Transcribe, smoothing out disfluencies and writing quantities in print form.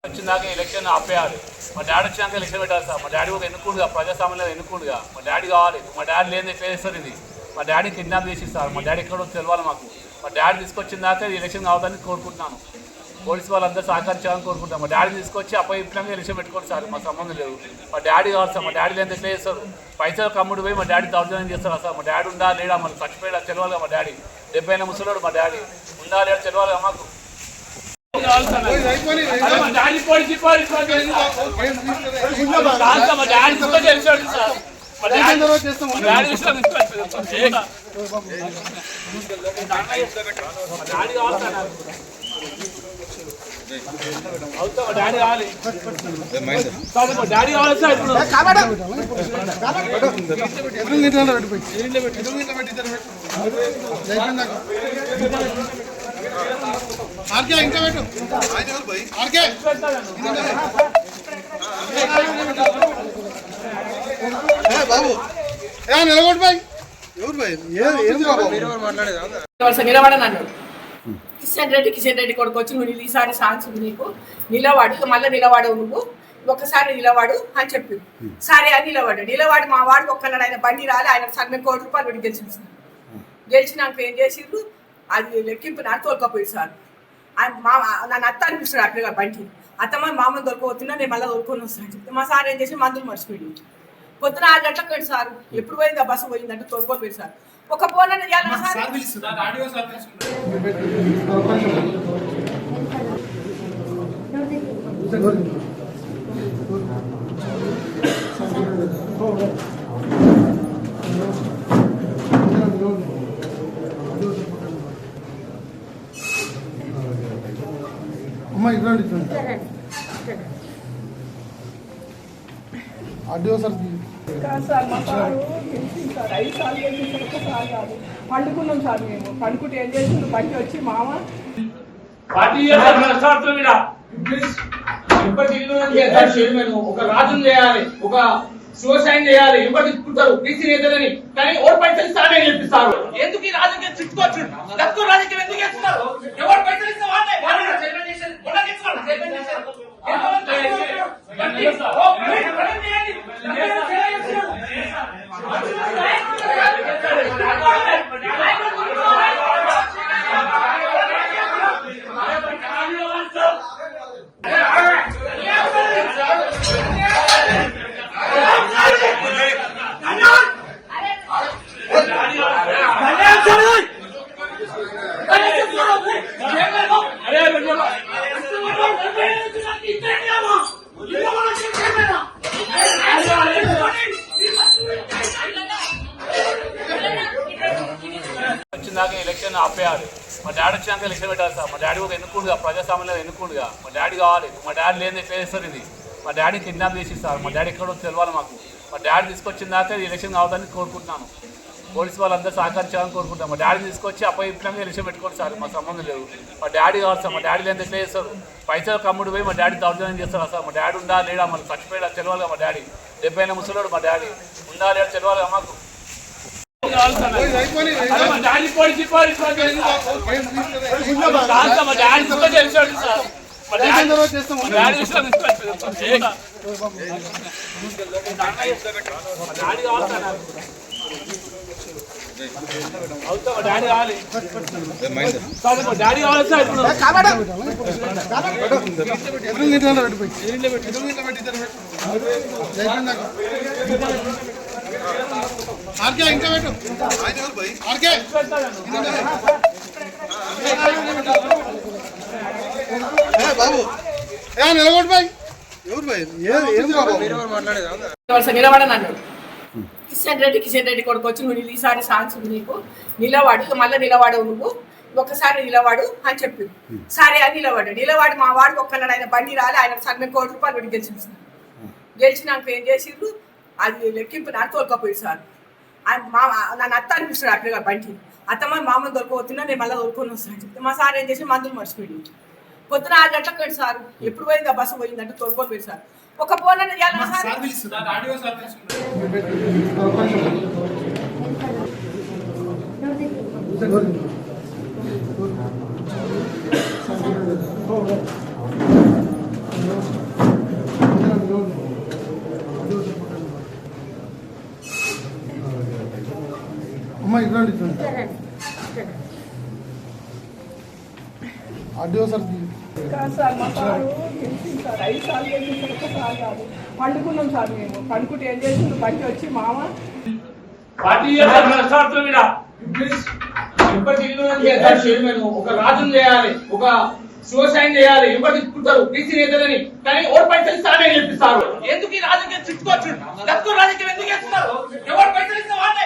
వచ్చిందాక election ఆపేయాలి. మా daddy వచ్చినాక ఎలక్షన్ పెట్టాలి సార్. మా డాడీ ఒక ఎన్నుకుండుగా ప్రజాస్వామ్యంలో ఎన్నుకుండుగా మా డాడీ కావాలి. మా డాడీ లేని ఎట్లా చేస్తారు ఇది? మా డాడీ కిడ్నాప్ చేసి సార్. మా డాడీ ఎక్కడో తెలియాలి మాకు. మా డాడీ తీసుకొచ్చిందాక ఎలక్షన్ కావద్దని కోరుకుంటున్నాను. పోలీసు వాళ్ళందరూ సహకరించాలని కోరుకుంటాం. మా డాడీ తీసుకొచ్చి అప్పయిపోయినాక ఎలక్షన్ పెట్టుకోండి సార్. మా సంబంధం లేదు. మా డాడీ కావాలి సార్. మా డాడీ లేని ఎట్లా చేస్తారు? పైసలు కమ్ముడు పోయి మా డాడీ దౌర్జన్యం చేస్తారా సార్? మా డాడీ ఉందా లేడా? మనకు చచ్చిపోయాడా తెలియాలిగా. మా డాడీ 70 ఏళ్ళ ముసలోడు. మా డాడీ ఉందా లేడా తెలియాలిగా మాకు. డాడీ కావాలి సార్. ఆర్కే ఇంకా పెట్టు ఆర్కే బాబు నిలబడి బాయ్ ఎవరు బాయ్ నిలబడనన్ను కిషన్ రెడ్డి కొడుకు వచ్చి నువ్వు ఈసారి ఛాన్స్ నీకు నిలవాడు, మళ్ళీ నిలవాడవు నువ్వు ఒక్కసారి నిలవాడు అని చెప్పి సరే అని నిలవాడు మా వాడికి ఒక్కనాడు ఆయన బండి రాలి. ఆయన సగం ₹1 కోటి పెట్టి గెలిచింది. గెలిచినాక ఏం చేసిండ్రు? అది లెక్కింపు నాకు తోలుకపోయి సార్. నన్ను అత్త అనిపిస్తాడు అట్లా బండి అత్తమ్మ మామూలు దొరకపోతున్నా నేను మళ్ళీ దొరుకుని వస్తాను చెప్తే మా సార్ ఏం చేసి మందులు మర్చిపోయి పొద్దున 6 గంటలకు పోయింది సార్. ఎప్పుడు పోయింది ఆ బస్సు పోయిందంటే తోలుకొని పోయి సార్. ఒక ఫోన్ అనేది అమ్మా ఇవ్వండి ఆడియో సార్. సార్ మా సారు గెలిచింది సార్. 5 సార్లు గెలిచింది. ఒకసారి కాదు పండుకున్నాం సార్. మేము పండుకుంటే ఏం చేసిండు బయట వచ్చి మామ ఒక రాజును చేయాలి, ఒక శివసాయం చేయాలి, ఎవరు తిప్పుకుంటారు బీసీ నేతలని. కానీ ఎవరు పైసలు ఇస్తారని చెప్పిస్తారు. ఎందుకు ఈ రాజకీయం చుట్టుకోవచ్చు? రాజకీయం ఎందుకు చేస్తున్నారు? ఎవరు పైసలు ఇస్తే వాళ్ళే వచ్చిందాక ఎలక్షన్ ఆపేయాలి. మా డాడీ వచ్చినాక ఎలక్షన్ పెట్టాలి సార్. మా డాడీ ఒక ఎన్నుకుండుగా ప్రజాస్వామ్యంలో ఎన్నుకుండుగా మా డాడీ కావాలి. మా డాడీ లేని ఎట్లా చేస్తారు ఇది? మా డాడీ కిడ్నాప్ చేసి సార్. మా డాడీ ఎక్కడో తెలియాలి మాకు. మా డాడీ తీసుకొచ్చిందాక ఎలక్షన్ కావద్దని కోరుకుంటున్నాను. పోలీసు వాళ్ళందరూ సహకరించాలని కోరుకుంటాం. మా డాడీ తీసుకొచ్చి అప్పయిపోయినాక ఎలక్షన్ పెట్టుకోండి సార్. మా సంబంధం లేదు. మా డాడీ కావాలి సార్. మా డాడీ లేని ఎట్లా చేస్తారు? పైసలు కమ్ముడు పోయి మా డాడీ దౌర్జన్యం చేస్తారా సార్? మా డాడీ ఉందా లేడా? మనకు చచ్చిపోయాడా తెలియాలిగా. మా డాడీ 70 ఏళ్ళ ముసలోడు. మా డాడీ ఉందా లేడా తెలియాలిగా మాకు. డాడీ కావాలి సార్. ఆర్కే ఇంకా పెట్టు ఆర్కే బాబు నిలబడి బాయ్ ఎవరు బాయ్ నిలబడనన్ను కిషన్ రెడ్డి కొడుకు వచ్చి నువ్వు ఈసారి ఛాన్స్ నీకు నిలవాడు, మళ్ళీ నిలవాడవు నువ్వు ఒక్కసారి నిలవాడు అని చెప్పి సరే అని నిలవాడు మా వాడికి ఒక్కనాడు ఆయన బండి రాలి. ఆయన సగం ₹1 కోటి పెట్టి గెలిచింది. గెలిచినాక ఏం చేసిండ్రు? అది లెక్కింపు నాకు తోలుకపోయి సార్. నన్ను అత్త అనిపిస్తాడు అట్లా బండి అత్తమ్మ మామూలు దొరకపోతున్నా నేను మళ్ళీ దొరుకుని వస్తాను చెప్తే మా సార్ ఏం చేసి మందులు మర్చిపోయి పొద్దున 6 గంటలకు పోయింది సార్. ఎప్పుడు పోయింది ఆ బస్సు పోయిందంటే తోలుకొని పోయి సార్. ఒక ఫోన్ అనేది ఆడియో సార్ కాదు సార్ మా సారు తెలిసింది సార్ 5 సార్లు చేసిన ఒకసారి కాదు పండుకున్నాం సార్ మేము పండుకుంటే ఏం చేసిండు బట్టి వచ్చి మామ పార్టీ ఒక రాజును చేయాలి, ఒక శివసాయం చేయాలి, ఎవరు తిప్పుకుంటారు బీసీ నేతలని, కానీ ఓటు పైసలు ఇస్తారని చెప్పిస్తారు. ఎందుకు ఈ రాజకీయం చుట్టుకోవచ్చు? దత్తు రాజకీయం ఎందుకు చేస్తున్నారు? ఎవరు పైసలు ఇస్తే వాళ్ళే